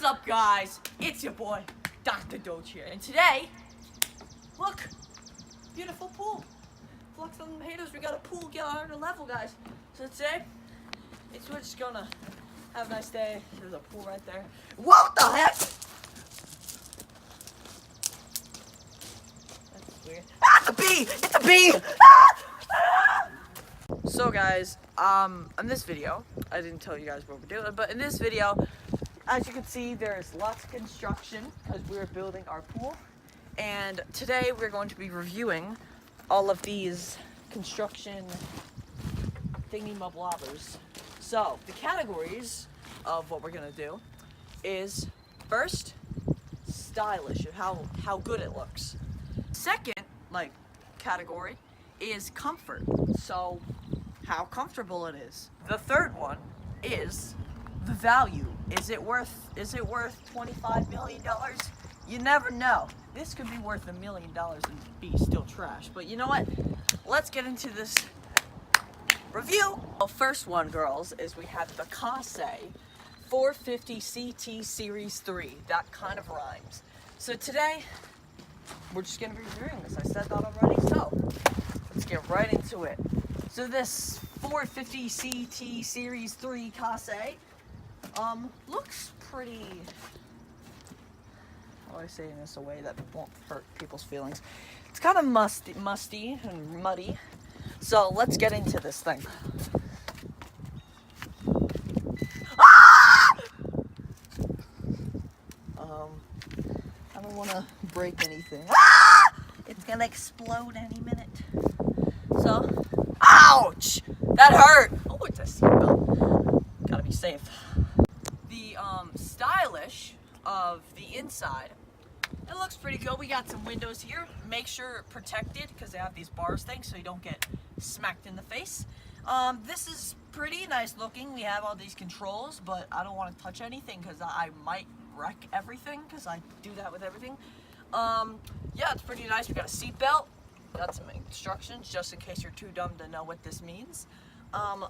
up, guys? It's your boy, Dr. Doge here, and today, look, beautiful pool. Flex on the haters, we got a pool, get on our level, guys. So today, we're just gonna have a nice day. There's a pool right there. What the heck? That's weird. Ah, it's a bee! It's a bee! Ah! So guys, in this video, I didn't tell you guys what we're doing, but in this video, as you can see, there's lots of construction because we're building our pool. And today we're going to be reviewing all of these construction thingy-mablobbers. So, the categories of what we're gonna do is, first, stylish, and how good it looks. Second, category is comfort. So, how comfortable it is. The third one is the value. Is it worth $25 million? You never know. This could be worth $1 million and be still trash. But you know what? Let's get into this review. The first one, girls, is we have the Kase 450 CT Series 3. That kind of rhymes. So today, we're just gonna be reviewing this. I said that already, so let's get right into it. So this 450 CT Series 3 Kase looks pretty, how do I say in this a way that won't hurt people's feelings? It's kind of musty and muddy. So let's get into this thing. Ah! I don't want to break anything. Ah! It's gonna explode any minute. So, ouch! That hurt! Oh, it's a seatbelt. Gotta be safe. The stylish of the inside, it looks pretty good. We got some windows here. Make sure protected because they have these bars things so you don't get smacked in the face. This is pretty nice looking. We have all these controls, but I don't want to touch anything because I might wreck everything because I do that with everything. Yeah, it's pretty nice. We got a seat belt. Got some instructions just in case you're too dumb to know what this means.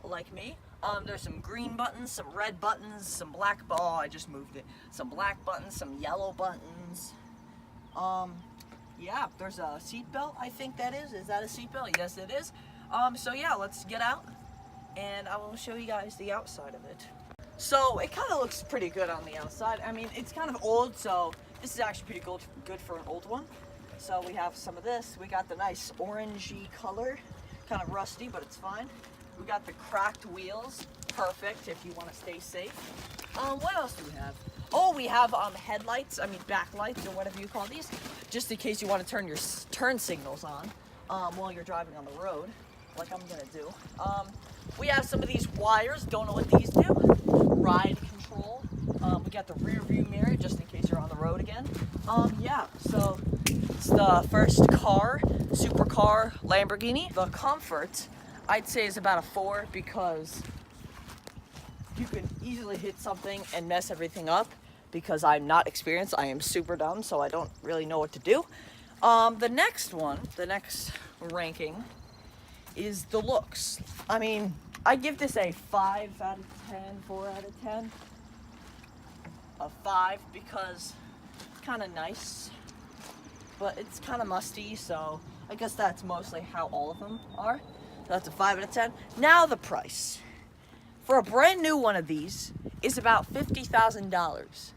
Like me. There's some green buttons, some red buttons, some black, oh, I just moved it. Some black buttons, some yellow buttons. Yeah, there's a seat belt, I think that is. Is that a seat belt? Yes, it is. So yeah, let's get out and I will show you guys the outside of it. So it kind of looks pretty good on the outside. I mean, it's kind of old, so this is actually pretty good for an old one. So we have some of this. We got the nice orangey color, kind of rusty, but it's fine. We got the cracked wheels, perfect if you want to stay safe. What else do we have? Oh, we have headlights, backlights or whatever you call these, just in case you want to turn your turn signals on while you're driving on the road, like I'm gonna do. We have some of these wires, don't know what these do. Ride control. We got the rear view mirror, just in case you're on the road again. Yeah, so it's the first car, supercar Lamborghini. The comfort, I'd say, is about a 4 because you can easily hit something and mess everything up because I'm not experienced. I am super dumb, so I don't really know what to do. The next ranking is the looks. I mean, I give this a 5 out of 10, 4 out of 10. A 5 because it's kind of nice, but it's kind of musty, so I guess that's mostly how all of them are. So that's a 5 out of 10. Now the price. For a brand new one of these is about $50,000.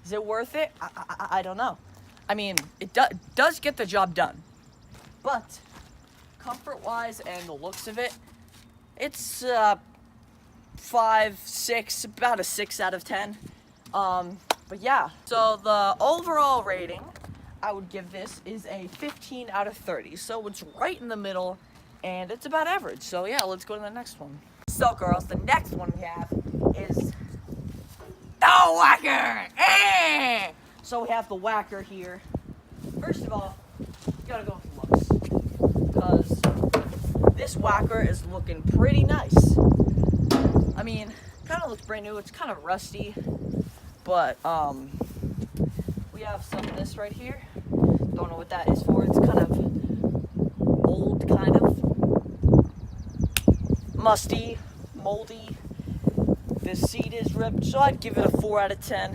Is it worth it? I don't know. I mean, it does get the job done. But comfort-wise and the looks of it, it's 5, 6, about a 6 out of 10. But yeah. So the overall rating I would give this is a 15 out of 30. So it's right in the middle. And it's about average. So yeah, let's go to the next one. So girls, the next one we have is the Wacker! Eh! So we have the Wacker here. First of all, you gotta go with looks. Because this Wacker is looking pretty nice. I mean, kind of looks brand new. It's kind of rusty. But, we have some of this right here. Don't know what that is for. It's kind of old, kind of musty, moldy. This seat is ripped, so I'd give it a 4 out of 10.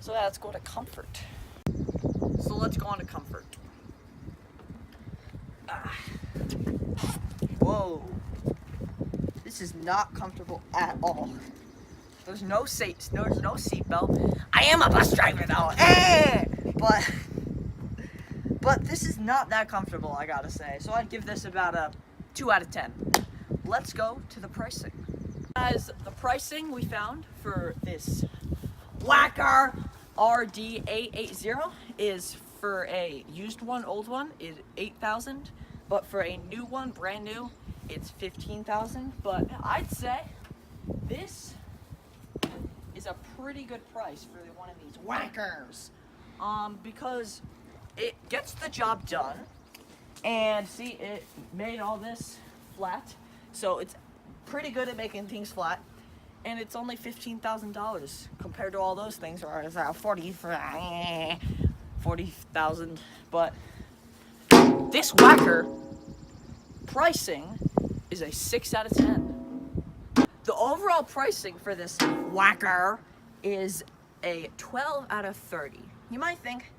So yeah, let's go to comfort. So let's go on to comfort. Whoa. This is not comfortable at all. There's no seatbelt. I am a bus driver though. But this is not that comfortable, I gotta say. So I'd give this about a 2 out of 10. Let's go to the pricing. Guys, the pricing we found for this Wacker RD880 is, for a used one, old one, is $8,000. But for a new one, brand new, it's $15,000. But I'd say this is a pretty good price for one of these Wackers. Because it gets the job done. And see, it made all this flat. So it's pretty good at making things flat. And it's only $15,000 compared to all those things, or is that 40,000. But this Wacker pricing is a 6 out of 10. The overall pricing for this Wacker is a 12 out of 30. You might think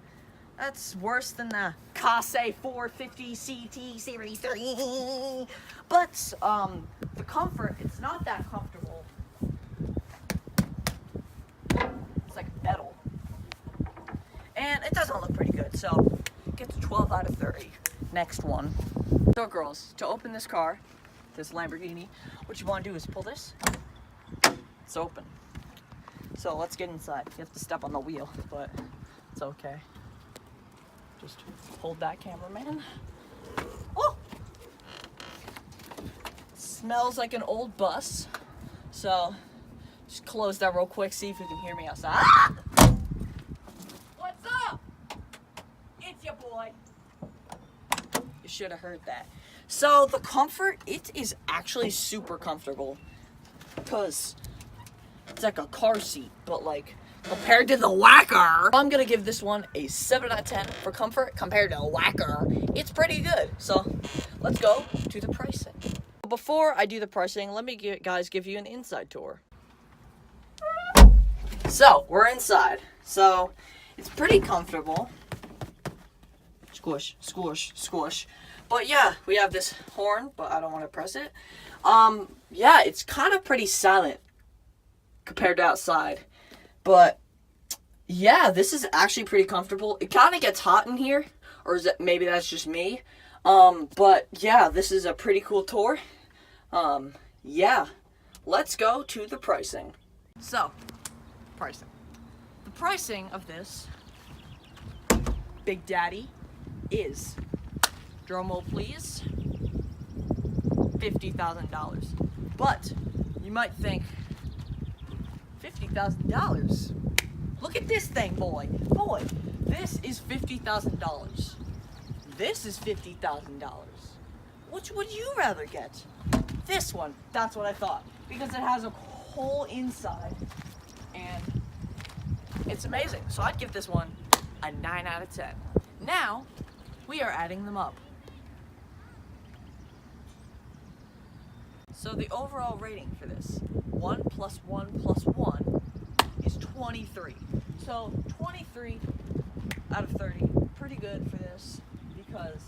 that's worse than the Case 450 CT Series 3. But the comfort, it's not that comfortable. It's like metal. And it doesn't look pretty good, so it gets a 12 out of 30. Next one. So girls, to open this car, this Lamborghini, what you want to do is pull this. It's open. So let's get inside. You have to step on the wheel, but it's okay. Just hold that, cameraman. Oh! Smells like an old bus. So just close that real quick, see if you can hear me outside. Ah! What's up? It's your boy. You should have heard that. So the comfort, it is actually super comfortable because it's like a car seat, but like compared to the Wacker, I'm gonna give this one a 7 out of 10 for comfort. Compared to a Wacker, it's pretty good. So let's go to the pricing. Before I do the pricing, let me give you an inside tour. So we're inside. So it's pretty comfortable. Squish, squish, squish. But yeah, we have this horn, but I don't want to press it. Yeah, it's kind of pretty silent compared to outside. But yeah, this is actually pretty comfortable. It kind of gets hot in here, or is it, maybe that's just me. But yeah, this is a pretty cool tour. Yeah, let's go to the pricing. So, pricing. The pricing of this Big Daddy is, drum roll please, $50,000. But you might think, $50,000? Look at this thing, boy. Boy, this is $50,000. This is $50,000. Which would you rather get? This one. That's what I thought. Because it has a whole inside. And it's amazing. So I'd give this one a 9 out of 10. Now, we are adding them up. So the overall rating for this, 1 plus 1 plus 1 is 23. So 23 out of 30, pretty good for this because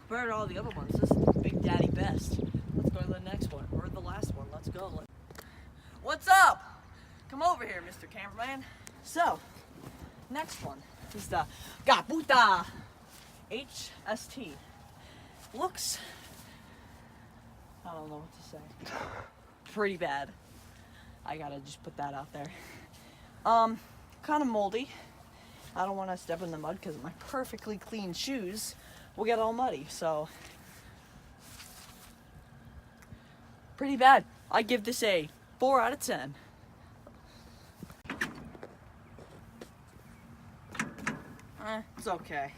compared to all the other ones, this is the Big Daddy best. Let's go to the next one, or the last one. Let's go. What's up? Come over here, Mr. Cameraman. So, next one is the Gabuta HST. Looks, I don't know what to say. Pretty bad. I gotta just put that out there. Kind of moldy. I don't want to step in the mud because my perfectly clean shoes will get all muddy. So, pretty bad. I give this a 4 out of 10. It's okay.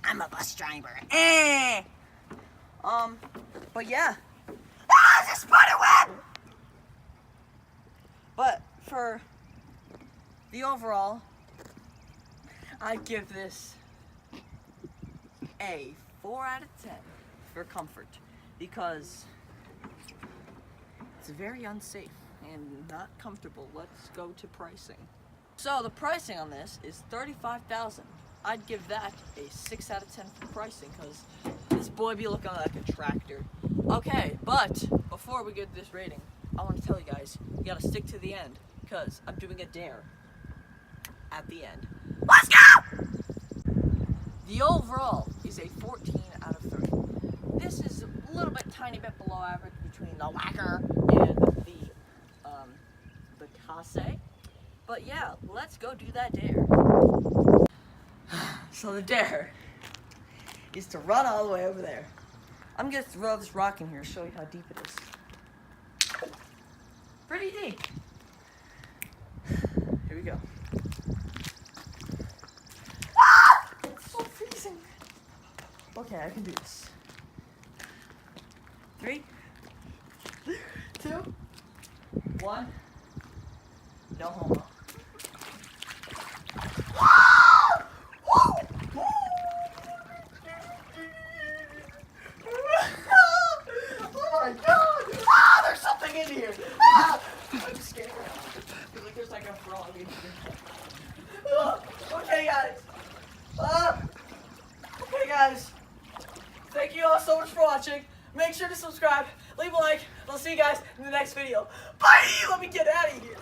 I'm a bus driver. But yeah. Ah, it's a spider web! But for the overall, I'd give this a 4 out of 10 for comfort because it's very unsafe and not comfortable. Let's go to pricing. So the pricing on this is $35,000. I'd give that a 6 out of 10 for pricing because this boy be looking like a tractor. Okay, but before we get this rating, I want to tell you guys, you gotta stick to the end because I'm doing a dare at the end. Let's go! The overall is a 14 out of 30. This is a little bit, tiny bit below average between the Whacker and the Kase. But yeah, let's go do that dare. So the dare is to run all the way over there. I'm gonna throw this rock in here to show you how deep it is. Pretty deep. Here we go. Ah! It's so freezing. Okay, I can do this. 3, 2, 1. No homo. There's something in here. I'm scared. I feel like there's like a frog in here. Okay, guys. Okay, guys. Thank you all so much for watching. Make sure to subscribe, leave a like, and I'll see you guys in the next video. Bye! Let me get out of here.